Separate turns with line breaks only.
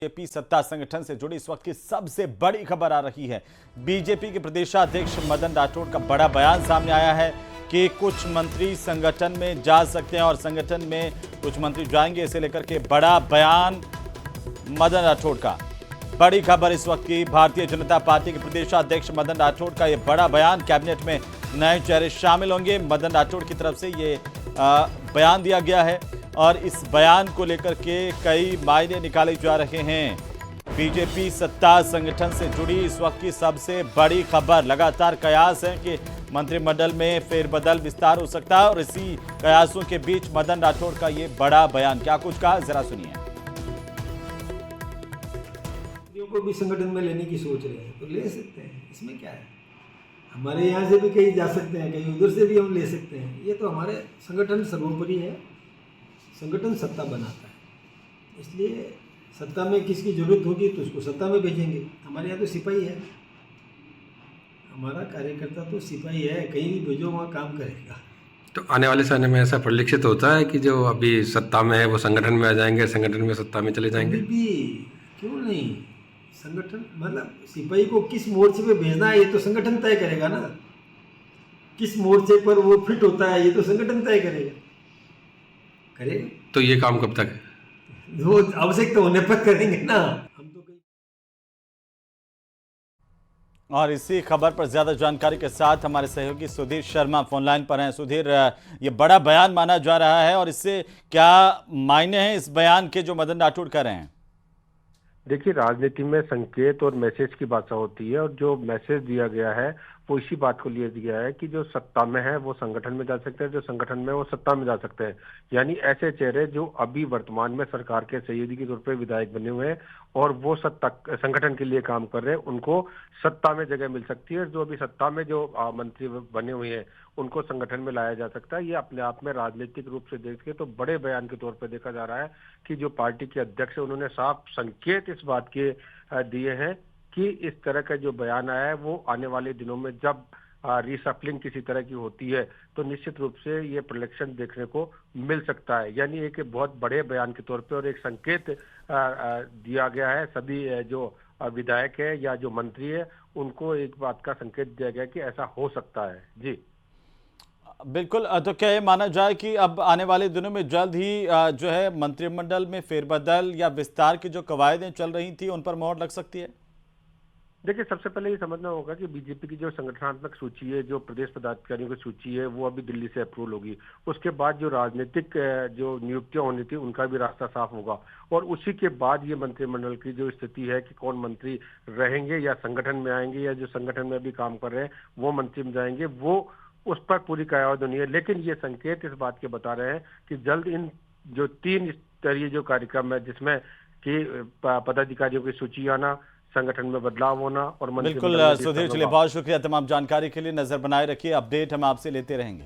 BJP सत्ता संगठन से जुड़ी इस वक्त की सबसे बड़ी खबर आ रही है। बीजेपी के प्रदेशाध्यक्ष मदन राठौड़ का बड़ा बयान सामने आया है कि कुछ मंत्री संगठन में जा सकते हैं और संगठन में कुछ मंत्री जाएंगे, इसे लेकर के बड़ा बयान मदन राठौड़ का। बड़ी खबर इस वक्त की, भारतीय जनता पार्टी के प्रदेशाध्यक्ष मदन राठौड़ का यह बड़ा बयान। कैबिनेट में नए चेहरे शामिल होंगे। मदन राठौड़ की तरफ से ये बयान दिया गया है और इस बयान को लेकर के कई मायने निकाले जा रहे हैं। बीजेपी सत्ता संगठन से जुड़ी इस वक्त की सबसे बड़ी खबर। लगातार कयास है कि मंत्रिमंडल में फेरबदल विस्तार हो सकता है और इसी कयासों के बीच मदन राठौड़ का ये बड़ा बयान। क्या कुछ कहा, जरा सुनिए।
को भी संगठन में लेने की सोच रहे हैं तो ले सकते हैं, इसमें क्या है। हमारे यहाँ से भी कहीं जा सकते हैं, कहीं उधर से भी हम ले सकते हैं। ये तो हमारे संगठन सर्वोपरि है। संगठन सत्ता बनाता है, इसलिए सत्ता में किसकी जरूरत होगी तो उसको सत्ता में भेजेंगे। हमारे यहाँ तो सिपाही है, हमारा कार्यकर्ता तो सिपाही है, कहीं भी भेजो वहाँ काम करेगा।
तो आने वाले समय में ऐसा परिलक्षित होता है कि जो अभी सत्ता में है वो संगठन में आ जाएंगे, संगठन में सत्ता में चले जाएंगे?
भी क्यों नहीं। संगठन मतलब सिपाही को किस मोर्चे पे भेजना है ये तो संगठन तय करेगा ना। किस मोर्चे पर वो फिट होता है ये तो संगठन तय करेगा।
तो ये काम कब तक है?
वो आवश्यकता होने पर करेंगे ना। हम तो कहीं।
और इसी खबर पर ज्यादा जानकारी के साथ हमारे सहयोगी सुधीर शर्मा फोनलाइन पर हैं। सुधीर, ये बड़ा बयान माना जा रहा है और इससे क्या मायने हैं इस बयान के जो मदन राठौड़ कर रहे हैं?
देखिए, राजनीति में संकेत और मैसेज की भाषा होती है और जो मैसेज दिया गया है वो इसी बात को लिए दिया है कि जो सत्ता में है वो संगठन में जा सकते हैं, जो संगठन में वो सत्ता में जा सकते हैं। यानी ऐसे चेहरे जो अभी वर्तमान में सरकार के सहयोगी के तौर पे विधायक बने हुए हैं और वो सत्ता संगठन के लिए काम कर रहे हैं, उनको सत्ता में जगह मिल सकती है। जो अभी सत्ता में जो मंत्री बने हुए हैं उनको संगठन में लाया जा सकता है। ये अपने आप में राजनीतिक रूप से देखे तो बड़े बयान के तौर पर देखा जा रहा है कि जो पार्टी के अध्यक्ष है उन्होंने साफ संकेत इस बात के दिए हैं कि इस तरह का जो बयान आया है वो आने वाले दिनों में जब रिसफलिंग किसी तरह की होती है तो निश्चित रूप से ये प्रोजेक्शन देखने को मिल सकता है। यानी एक बहुत बड़े बयान के तौर पे और एक संकेत दिया गया है सभी जो विधायक है या जो मंत्री है उनको एक बात का संकेत दिया गया कि ऐसा हो सकता है। जी
बिल्कुल। तो क्या ये माना जाए कि अब आने वाले दिनों में जल्द ही जो है मंत्रिमंडल में फेरबदल या विस्तार की जो कवायदें चल रही थी उन पर मोहर लग सकती है?
देखिए, सबसे पहले ये समझना होगा कि बीजेपी की जो संगठनात्मक सूची है, जो प्रदेश पदाधिकारियों की सूची है, वो अभी दिल्ली से अप्रूवल होगी। उसके बाद जो राजनीतिक जो नियुक्तियां होनी थी उनका भी रास्ता साफ होगा और उसी के बाद ये मंत्रिमंडल की जो स्थिति है कि कौन मंत्री रहेंगे या संगठन में आएंगे या जो संगठन में अभी काम कर रहे हैं वो मंत्री में जाएंगे, वो उस पर पूरी कयावत होनी है। लेकिन ये संकेत इस बात के बता रहे हैं कि जल्द इन जो 3 स्तरीय जो कार्यक्रम है जिसमें कि पदाधिकारियों की सूची आना, संगठन में बदलाव होना और
बिल्कुल सुधीर, चलिए बहुत शुक्रिया तमाम जानकारी के लिए। नजर बनाए रखिए, अपडेट हम आपसे लेते रहेंगे।